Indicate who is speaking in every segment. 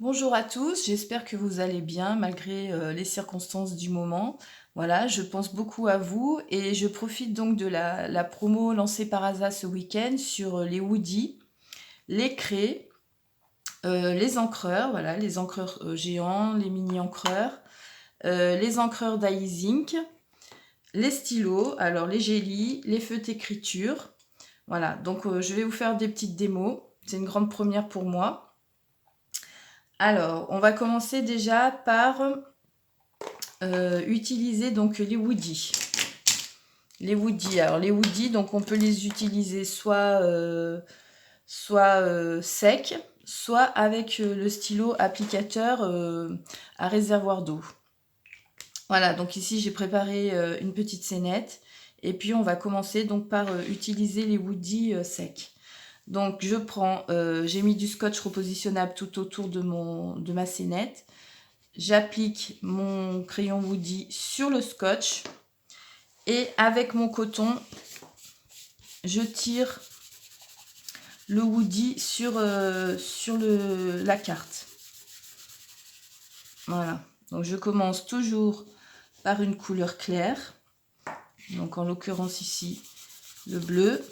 Speaker 1: Bonjour à tous, j'espère que vous allez bien malgré les circonstances du moment. Voilà, je pense beaucoup à vous et je profite donc de la promo lancée par Asa ce week-end sur les Woody, les craies, les encreurs, voilà, les encreurs géants, les mini encreurs, les encreurs d'ice ink, les stylos, alors les gélis, les feutres d'écriture. Voilà, donc je vais vous faire des petites démos. C'est une grande première pour moi. Alors, on va commencer déjà par utiliser donc les Woody. Les Woody, alors les Woody, donc on peut les utiliser soit secs, soit avec le stylo applicateur à réservoir d'eau. Voilà, donc ici j'ai préparé une petite scénette et puis on va commencer donc par utiliser les Woody secs. Donc je prends, j'ai mis du scotch repositionnable tout autour de ma scénette. J'applique mon crayon Woody sur le scotch et avec mon coton, je tire le Woody sur la carte. Voilà. Donc je commence toujours par une couleur claire. Donc en l'occurrence ici, le bleu.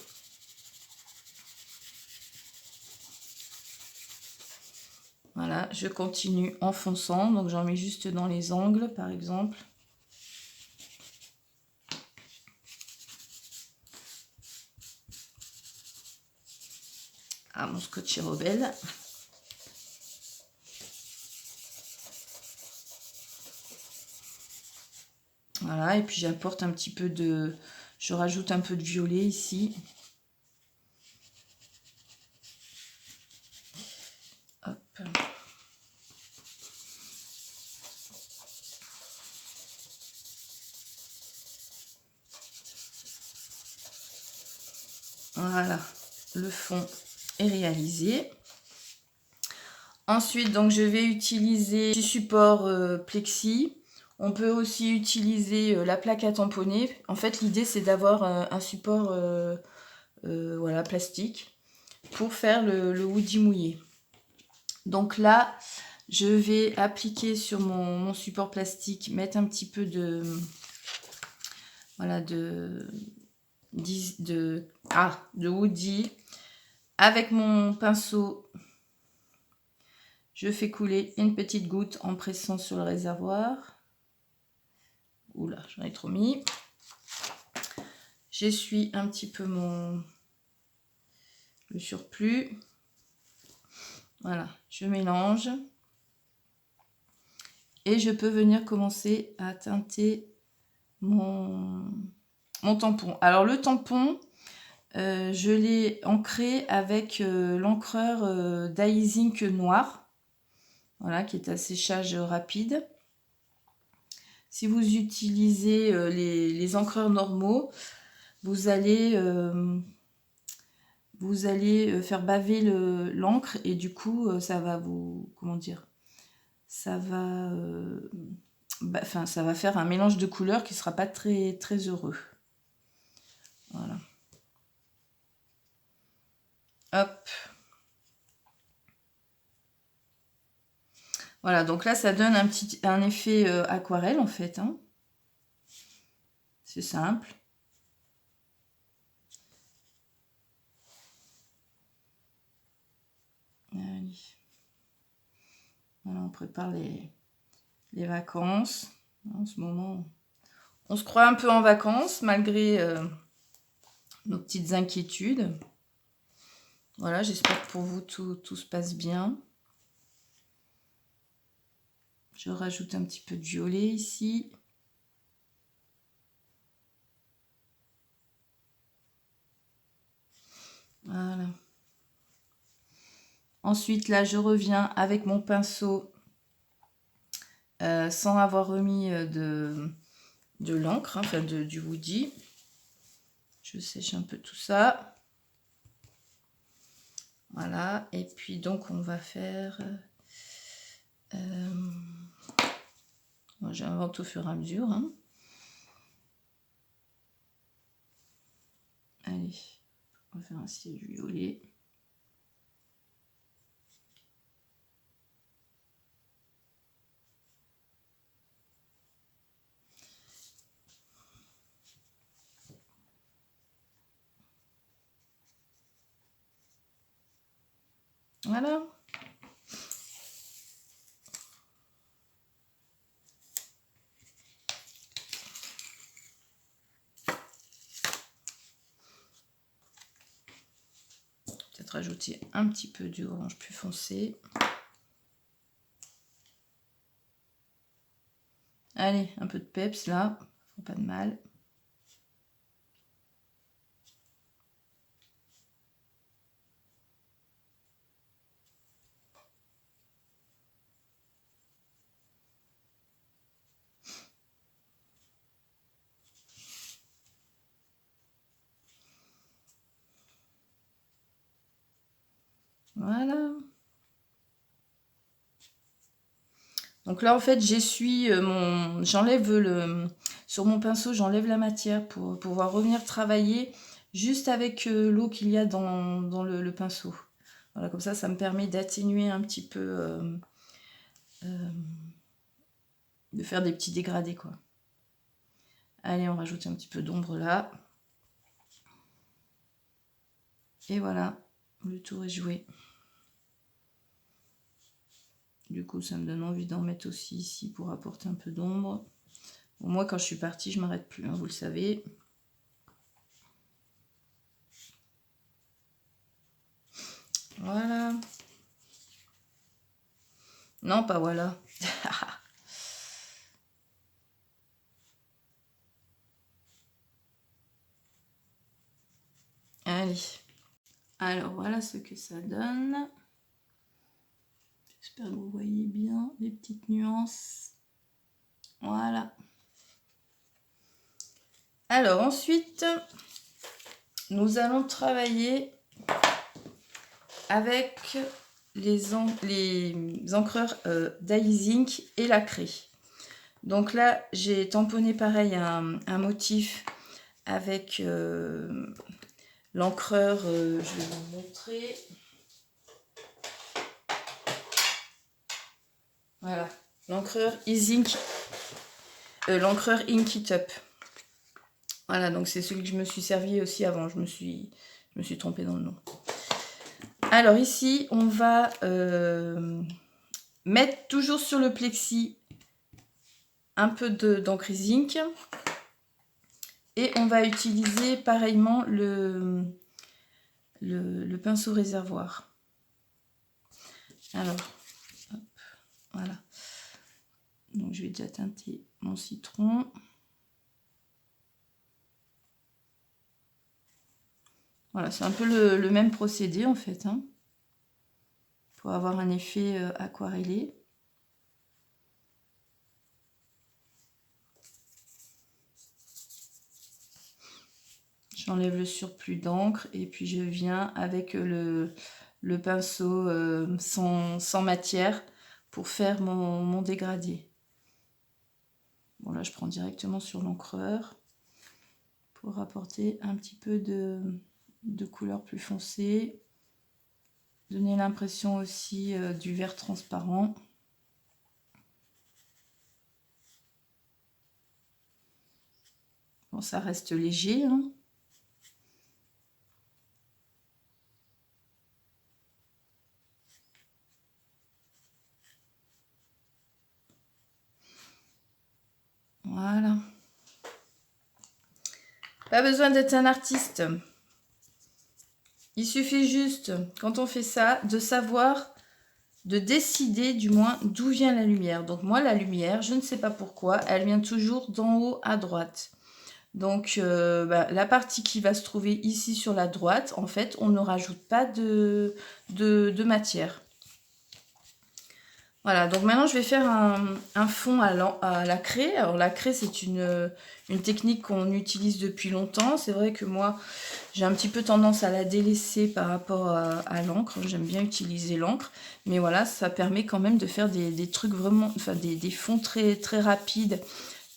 Speaker 1: Voilà, je continue en fonçant. Donc j'en mets juste dans les angles par exemple. Ah, mon scotch est rebelle. Voilà, et puis j'apporte un petit peu de... Je rajoute un peu de violet ici. Hop. Voilà, le fond est réalisé. Ensuite, donc, je vais utiliser du support plexi. On peut aussi utiliser la plaque à tamponner. En fait, l'idée, c'est d'avoir un support voilà, plastique pour faire le Woody mouillé. Donc là, je vais appliquer sur mon support plastique, mettre un petit peu de... Voilà, de Woody. Avec mon pinceau, je fais couler une petite goutte en pressant sur le réservoir. Oula, j'en ai trop mis. J'essuie un petit peu le surplus. Voilà, je mélange. Et je peux venir commencer à teinter mon tampon. Alors le tampon, je l'ai ancré avec l'encreur d'ice ink noir. Voilà, qui est à séchage rapide. Si vous utilisez les encreurs normaux, vous allez faire baver l'encre et du coup, ça va vous... Comment dire? Ça va... ça va faire un mélange de couleurs qui ne sera pas très, très heureux. Voilà. Hop. Voilà, donc là, ça donne un effet aquarelle, en fait. Hein. C'est simple. Allez. Voilà, on prépare les vacances. En ce moment, on se croit un peu en vacances, malgré nos petites inquiétudes. Voilà, j'espère que pour vous, tout se passe bien. Je rajoute un petit peu de violet ici. Voilà. Ensuite, là, je reviens avec mon pinceau sans avoir remis de l'encre, hein, enfin du Woody. Je sèche un peu tout ça. Voilà. Et puis, donc, on va faire... Moi, j'invente au fur et à mesure. Hein. Allez, on va faire un ciel violet. Voilà. Peut-être rajouter un petit peu du orange plus foncé. Allez, un peu de peps là, pas de mal. Voilà. Donc là, en fait, j'essuie j'enlève sur mon pinceau, j'enlève la matière pour pouvoir revenir travailler juste avec l'eau qu'il y a dans le pinceau. Voilà, comme ça me permet d'atténuer un petit peu, de faire des petits dégradés, quoi. Allez, on rajoute un petit peu d'ombre là. Et voilà, le tour est joué. Du coup, ça me donne envie d'en mettre aussi ici pour apporter un peu d'ombre. Bon, moi, quand je suis partie, je m'arrête plus, hein, vous le savez. Voilà. Non, pas voilà. Allez. Alors, voilà ce que ça donne. J'espère que vous voyez bien les petites nuances. Voilà. Alors, ensuite, nous allons travailler avec les encreurs d'I-Zinc et la craie. Donc là, j'ai tamponné pareil un motif avec l'encreur, je vais vous montrer. Voilà, l'encreur E-Zinc, l'encreur Ink It Up. Voilà, donc c'est celui que je me suis servi aussi avant, je me suis trompée dans le nom. Alors ici, on va mettre toujours sur le plexi un peu d'encre zinc et on va utiliser pareillement le pinceau réservoir. Alors, hop, voilà. Donc je vais déjà teinter mon citron. Voilà, c'est un peu le même procédé en fait, hein, pour avoir un effet aquarellé. J'enlève le surplus d'encre et puis je viens avec le pinceau sans matière pour faire mon dégradé. Bon là je prends directement sur l'encreur pour apporter un petit peu de couleur plus foncée. Donner l'impression aussi du vert transparent. Bon, ça reste léger, hein. Voilà. Pas besoin d'être un artiste. Il suffit juste, quand on fait ça, de savoir, de décider du moins d'où vient la lumière. Donc moi, la lumière, je ne sais pas pourquoi, elle vient toujours d'en haut à droite. Donc la partie qui va se trouver ici sur la droite, en fait, on ne rajoute pas de matière. Voilà, donc maintenant je vais faire un fond à la craie. Alors la craie, c'est une technique qu'on utilise depuis longtemps. C'est vrai que moi, j'ai un petit peu tendance à la délaisser par rapport à l'encre. J'aime bien utiliser l'encre. Mais voilà, ça permet quand même de faire des trucs vraiment, enfin des fonds très, très rapides,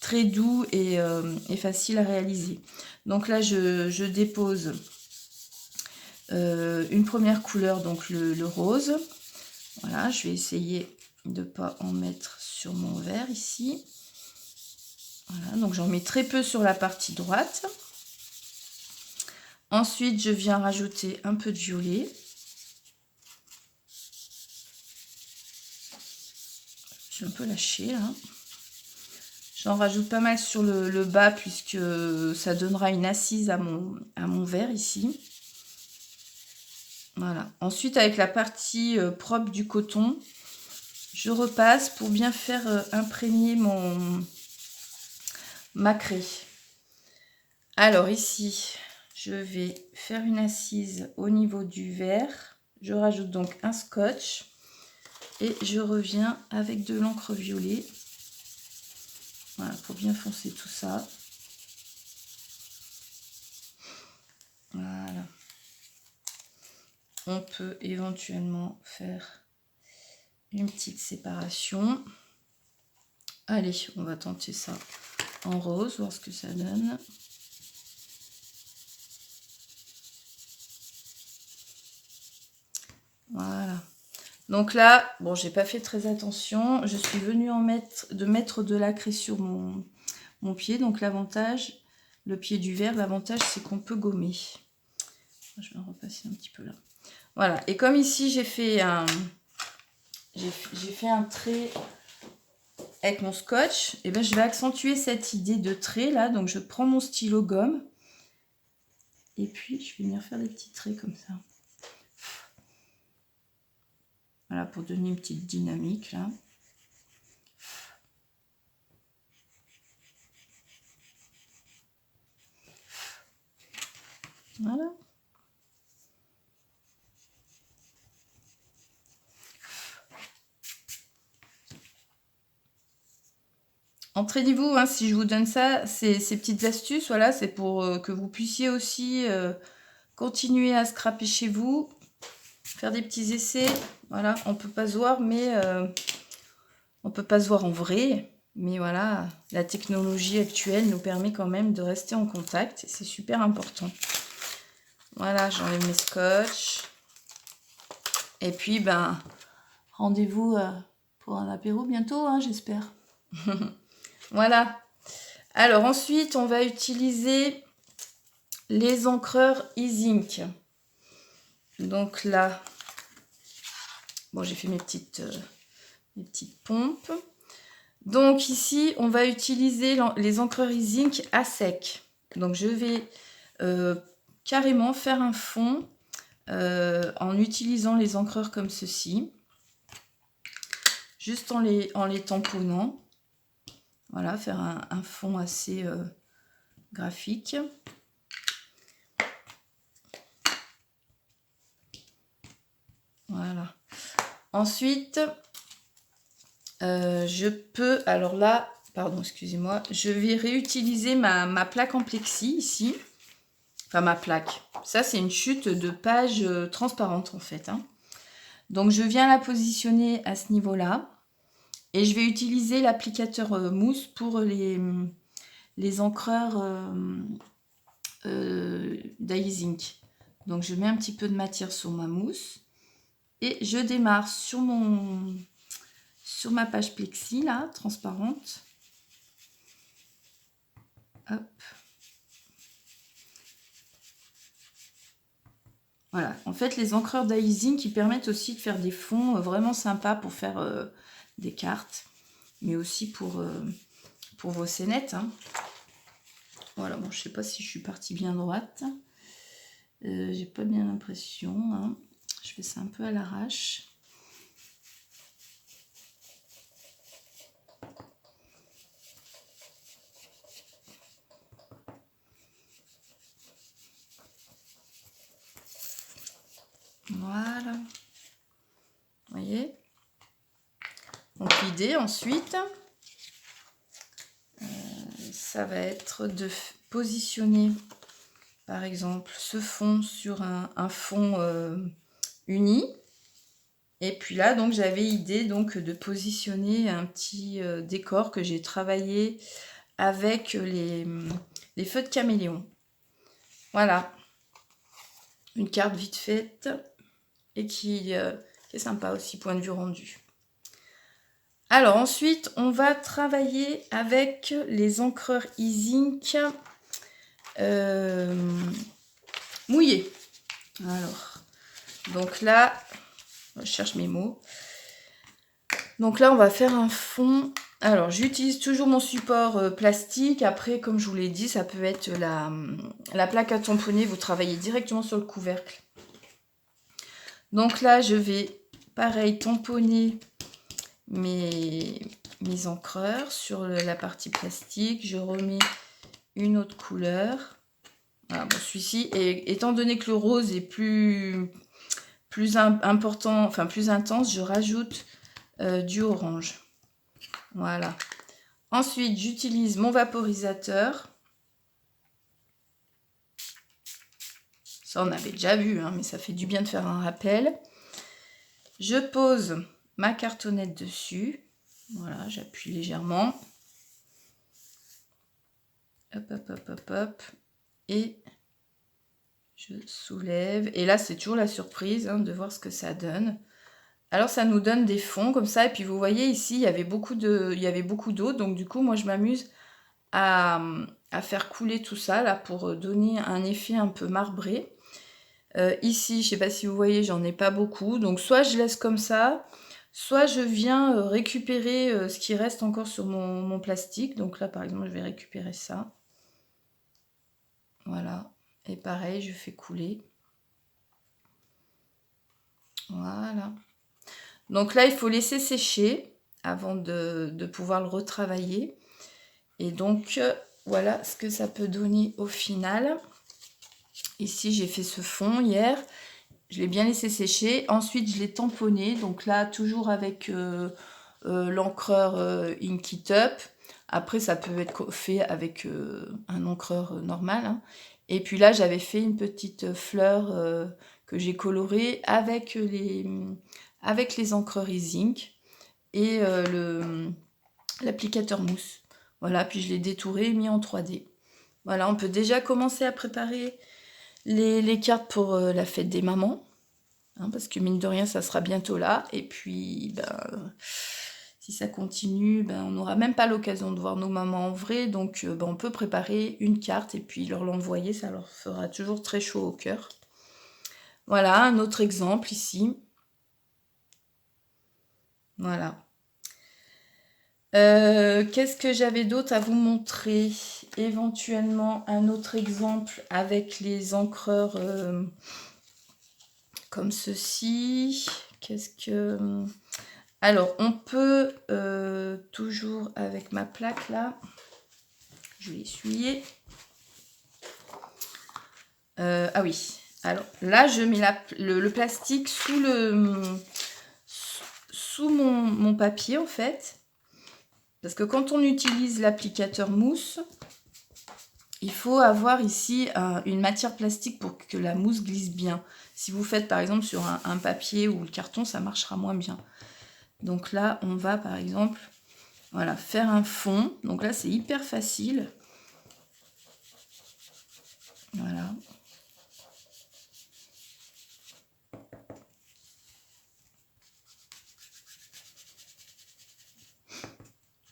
Speaker 1: très doux et faciles à réaliser. Donc là, je dépose une première couleur, donc le rose. Voilà, je vais essayer de ne pas en mettre sur mon verre ici. Voilà, donc j'en mets très peu sur la partie droite. Ensuite, je viens rajouter un peu de violet. suis un peu lâchée là. J'en rajoute pas mal sur le bas puisque ça donnera une assise à mon verre ici. Voilà. Ensuite, avec la partie propre du coton, je repasse pour bien faire imprégner ma craie. Alors ici, je vais faire une assise au niveau du verre. Je rajoute donc un scotch et je reviens avec de l'encre violet. Voilà, pour bien foncer tout ça. Voilà. On peut éventuellement faire une petite séparation. Allez, on va tenter ça en rose, voir ce que ça donne. Voilà. Donc là, bon, j'ai pas fait très attention. Je suis venue mettre de la craie sur mon pied. Donc l'avantage, le pied du verre, l'avantage c'est qu'on peut gommer. Je vais repasser un petit peu là. Voilà. Et comme ici j'ai fait un trait avec mon scotch, et ben je vais accentuer cette idée de trait là. Donc je prends mon stylo gomme et puis je vais venir faire des petits traits comme ça. Voilà, pour donner une petite dynamique là. Voilà. Entraînez-vous, hein, si je vous donne ça, ces petites astuces, voilà, c'est pour que vous puissiez aussi continuer à scraper chez vous, faire des petits essais. Voilà, on peut pas se voir, mais on peut pas se voir en vrai. Mais voilà, la technologie actuelle nous permet quand même de rester en contact. Et c'est super important. Voilà, j'enlève mes scotch. Et puis, ben, rendez-vous pour un apéro bientôt, hein, j'espère. Voilà. Alors ensuite, on va utiliser les encreurs E-Ink. Donc là, bon, j'ai fait mes petites pompes. Donc ici, on va utiliser les encreurs E-Ink à sec. Donc je vais carrément faire un fond en utilisant les encreurs comme ceci. Juste en les tamponnant. Voilà, faire un fond assez graphique. Voilà. Ensuite, je peux, alors là, pardon, excusez-moi, je vais réutiliser ma plaque en plexi ici. Enfin, ma plaque. Ça, c'est une chute de page transparente, en fait. Hein. Donc, je viens la positionner à ce niveau-là. Et je vais utiliser l'applicateur mousse pour les encreurs d'E-Ink. Donc, je mets un petit peu de matière sur ma mousse. Et je démarre sur ma page plexi, là, transparente. Hop. Voilà. En fait, les encreurs d'E-Ink qui permettent aussi de faire des fonds vraiment sympas pour faire des cartes. Mais aussi pour vos scénettes. Hein. Voilà, bon, je sais pas si je suis partie bien droite. J'ai pas bien l'impression. Hein. Je fais ça un peu à l'arrache. Voilà. Vous voyez? Donc l'idée ensuite, ça va être de positionner par exemple ce fond sur un fond uni. Et puis là, donc j'avais idée donc de positionner un petit décor que j'ai travaillé avec les feux de caméléon. Voilà. Une carte vite faite et qui est sympa aussi, point de vue rendu. Alors ensuite, on va travailler avec les encreurs E-Ink mouillés. Alors, donc là, je cherche mes mots. Donc là, on va faire un fond. Alors, j'utilise toujours mon support plastique. Après, comme je vous l'ai dit, ça peut être la plaque à tamponner. Vous travaillez directement sur le couvercle. Donc là, je vais, pareil, tamponner mes encreurs sur la partie plastique. Je remets une autre couleur. Voilà, bon, celui-ci, étant donné que le rose est plus important, enfin plus intense, je rajoute du orange. Voilà. Ensuite, j'utilise mon vaporisateur. Ça, on avait déjà vu, hein, mais ça fait du bien de faire un rappel. Je pose ma cartonnette dessus. Voilà, j'appuie légèrement. Hop, hop, hop, hop, hop. Et je soulève. Et là, c'est toujours la surprise hein, de voir ce que ça donne. Alors, ça nous donne des fonds comme ça. Et puis, vous voyez ici, il y avait beaucoup d'eau. Donc, du coup, moi, je m'amuse à faire couler tout ça là pour donner un effet un peu marbré. Ici, je ne sais pas si vous voyez, j'en ai pas beaucoup. Donc, soit je laisse comme ça, soit je viens récupérer ce qui reste encore sur mon plastique. Donc là, par exemple, je vais récupérer ça. Voilà. Et pareil, je fais couler. Voilà. Donc là, il faut laisser sécher avant de pouvoir le retravailler. Et donc, voilà ce que ça peut donner au final. Ici, j'ai fait ce fond hier. Je l'ai bien laissé sécher. Ensuite, je l'ai tamponné. Donc là, toujours avec l'encreur Inkit Up. Après, ça peut être fait avec un encreur normal. Hein. Et puis là, j'avais fait une petite fleur que j'ai colorée avec les encreurs Ink et l'applicateur mousse. Voilà, puis je l'ai détouré et mis en 3D. Voilà, on peut déjà commencer à préparer les cartes pour la fête des mamans. Hein, parce que mine de rien, ça sera bientôt là. Et puis, si ça continue, on n'aura même pas l'occasion de voir nos mamans en vrai. Donc, on peut préparer une carte et puis leur l'envoyer. Ça leur fera toujours très chaud au cœur. Voilà, un autre exemple ici. Voilà. Qu'est-ce que j'avais d'autre à vous montrer? Éventuellement, un autre exemple avec les encreurs comme ceci. Qu'est-ce que... Alors, on peut toujours avec ma plaque là, je vais essuyer. Ah oui, alors là, je mets le plastique sous mon papier en fait. Parce que quand on utilise l'applicateur mousse, il faut avoir ici une matière plastique pour que la mousse glisse bien. Si vous faites par exemple sur un papier ou le carton, ça marchera moins bien. Donc là, on va par exemple, voilà, faire un fond. Donc là, c'est hyper facile. Voilà.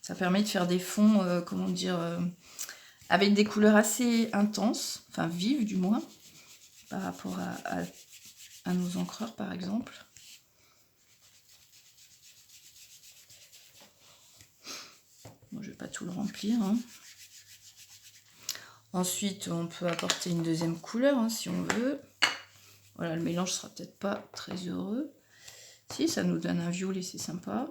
Speaker 1: Ça permet de faire des fonds, comment dire, avec des couleurs assez intenses, enfin vives du moins, par rapport à nos encreurs par exemple. Bon, je ne vais pas tout le remplir. Hein. Ensuite, on peut apporter une deuxième couleur hein, si on veut. Voilà, le mélange sera peut-être pas très heureux. Si, ça nous donne un violet, c'est sympa.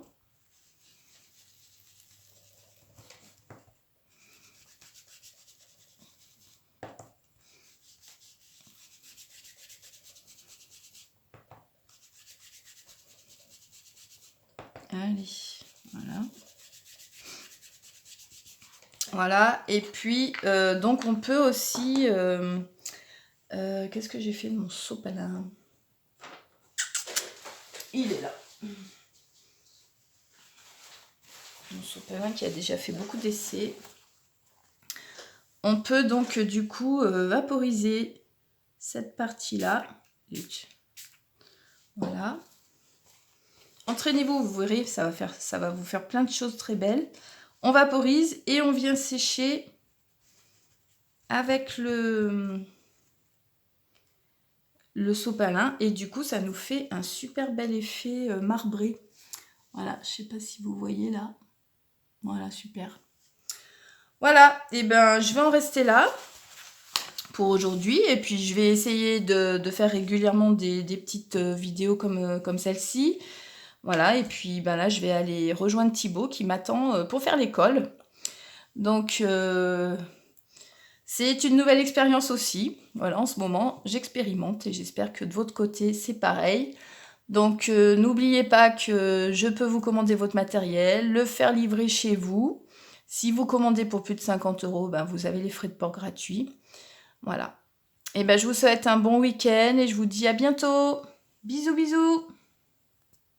Speaker 1: Allez, voilà. Voilà, et puis, donc on peut aussi... qu'est-ce que j'ai fait de mon sopalin? Il est là. Mon sopalin qui a déjà fait beaucoup d'essais. On peut donc du coup vaporiser cette partie-là. Voilà. Entraînez-vous, vous verrez, ça va vous faire plein de choses très belles. On vaporise et on vient sécher avec le sopalin. Et du coup, ça nous fait un super bel effet marbré. Voilà, je sais pas si vous voyez là. Voilà, super. Voilà, et ben je vais en rester là pour aujourd'hui. Et puis je vais essayer de faire régulièrement des petites vidéos comme celle-ci. Voilà, et puis ben là je vais aller rejoindre Thibaut qui m'attend pour faire l'école. Donc c'est une nouvelle expérience aussi. Voilà, en ce moment j'expérimente et j'espère que de votre côté c'est pareil. Donc n'oubliez pas que je peux vous commander votre matériel, le faire livrer chez vous. Si vous commandez pour plus de 50 €, ben, vous avez les frais de port gratuits. Voilà. Et ben je vous souhaite un bon week-end et je vous dis à bientôt. Bisous bisous.